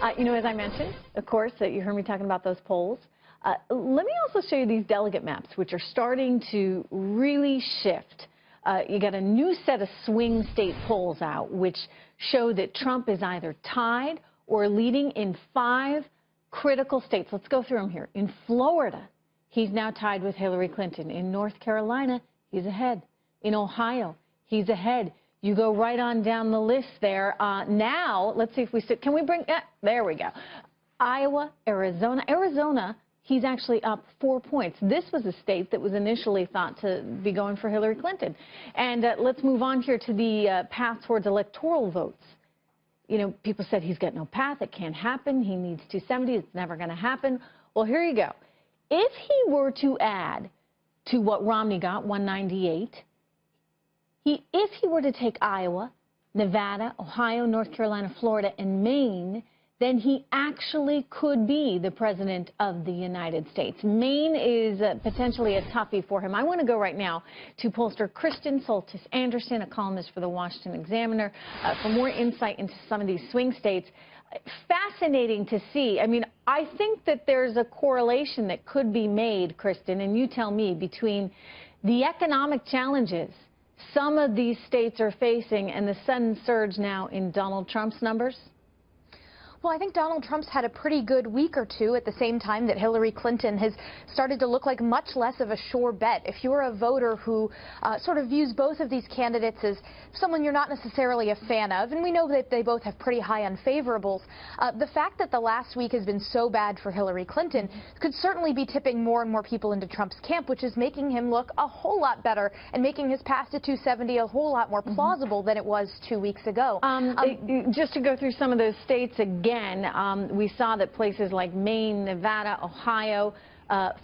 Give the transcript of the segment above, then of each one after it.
As I mentioned, of course, you heard me talking about those polls. Let me also show you these delegate maps, which are starting to really shift. You got a new set of swing state polls out, which show that Trump is either tied or leading in 5 critical states. Let's go through them here. In Florida, he's now tied with Hillary Clinton. In North Carolina, he's ahead. In Ohio, he's ahead. You go right on down the list there. Now, let's see if we sit. Can we bring, there we go. Iowa, Arizona. Arizona, he's actually up 4 points. This was a state that was initially thought to be going for Hillary Clinton. And let's move on here to the path towards electoral votes. People said he's got no path. It can't happen. He needs 270. It's never going to happen. Well, here you go. If he were to add to what Romney got, 198, if he were to take Iowa, Nevada, Ohio, North Carolina, Florida, and Maine, then he actually could be the president of the United States. Maine is potentially a toughie for him. I want to go right now to pollster Kristen Soltis Anderson, a columnist for the Washington Examiner, for more insight into some of these swing states. Fascinating to see. I mean, I think that there's a correlation that could be made, Kristen, and you tell me, between the economic challenges some of these states are facing and the sudden surge now in Donald Trump's numbers. Well, I think Donald Trump's had a pretty good week or two at the same time that Hillary Clinton has started to look like much less of a sure bet. If you're a voter who sort of views both of these candidates as someone you're not necessarily a fan of, and we know that they both have pretty high unfavorables, the fact that the last week has been so bad for Hillary Clinton could certainly be tipping more and more people into Trump's camp, which is making him look a whole lot better and making his path to 270 a whole lot more plausible than it was 2 weeks ago. Just to go through some of those states again, we saw that places like Maine, Nevada, Ohio,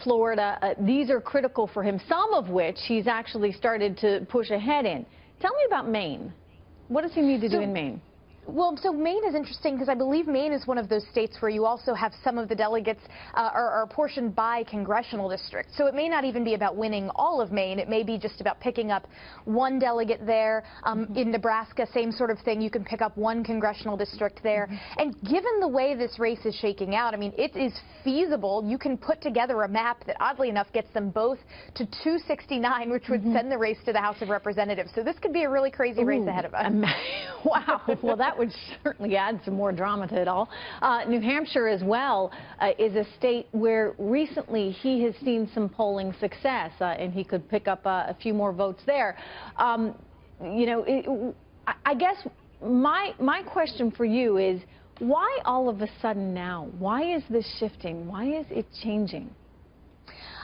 Florida, these are critical for him, some of which he's actually started to push ahead in. Tell me about Maine. What does he need to do in Maine? Well, so Maine is interesting because I believe Maine is one of those states where you also have some of the delegates are apportioned by congressional district. So it may not even be about winning all of Maine. It may be just about picking up one delegate there. In Nebraska, same sort of thing. You can pick up one congressional district there. And given the way this race is shaking out, I mean, it is feasible. You can put together a map that, oddly enough, gets them both to 269, which would send the race to the House of Representatives. So this could be a really crazy race ahead of us. Wow. Well, that would certainly add some more drama to it all. New Hampshire as well is a state where recently he has seen some polling success, and he could pick up a few more votes there. I guess my question for you is, why all of a sudden now? Why is this shifting? Why is it changing?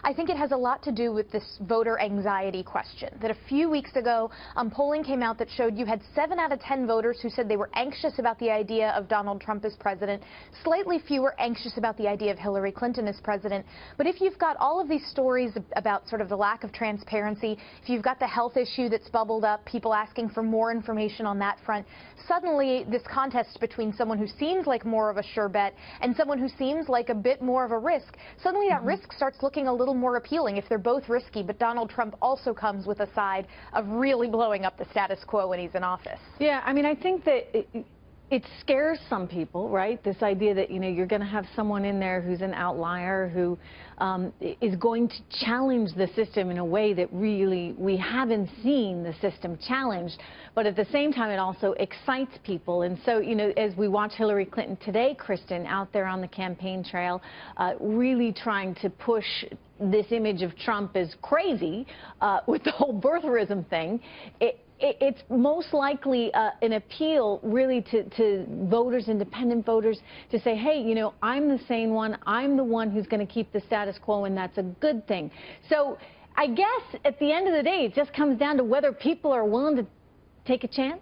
I think it has a lot to do with this voter anxiety question. That a few weeks ago, polling came out that showed you had 7 out of 10 voters who said they were anxious about the idea of Donald Trump as president, slightly fewer anxious about the idea of Hillary Clinton as president. But if you've got all of these stories about sort of the lack of transparency, if you've got the health issue that's bubbled up, people asking for more information on that front, suddenly this contest between someone who seems like more of a sure bet and someone who seems like a bit more of a risk, suddenly that risk starts looking a little more appealing if they're both risky. But Donald Trump also comes with a side of really blowing up the status quo when he's in office. Yeah, I mean, I think that it scares some people, right? This idea that, you're going to have someone in there who's an outlier, who is going to challenge the system in a way that really we haven't seen the system challenged. But at the same time, it also excites people. And so, as we watch Hillary Clinton today, Kristen, out there on the campaign trail, really trying to push this image of Trump as crazy with the whole birtherism thing, it's most likely an appeal really to voters, independent voters, to say, hey, I'm the sane one. I'm the one who's going to keep the status quo, and that's a good thing. So I guess at the end of the day, it just comes down to whether people are willing to take a chance.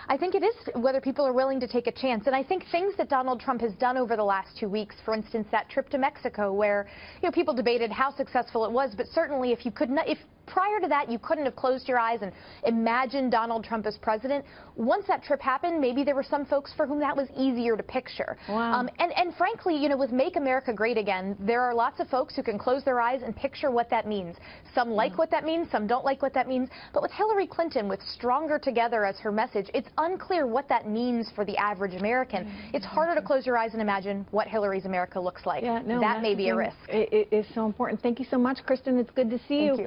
I think it is whether people are willing to take a chance. And I think things that Donald Trump has done over the last 2 weeks, for instance, that trip to Mexico where, people debated how successful it was, but certainly if you could not, if prior to that, you couldn't have closed your eyes and imagined Donald Trump as president. Once that trip happened, maybe there were some folks for whom that was easier to picture. Wow. And frankly, you know, with Make America Great Again, there are lots of folks who can close their eyes and picture what that means. Some like what that means, some don't like what that means. But with Hillary Clinton, with Stronger Together as her message, it's unclear what that means for the average American. It's harder to close your eyes and imagine what Hillary's America looks like. Yeah, no, that may be a risk. It is so important. Thank you so much, Kristen. It's good to see you. Thank you.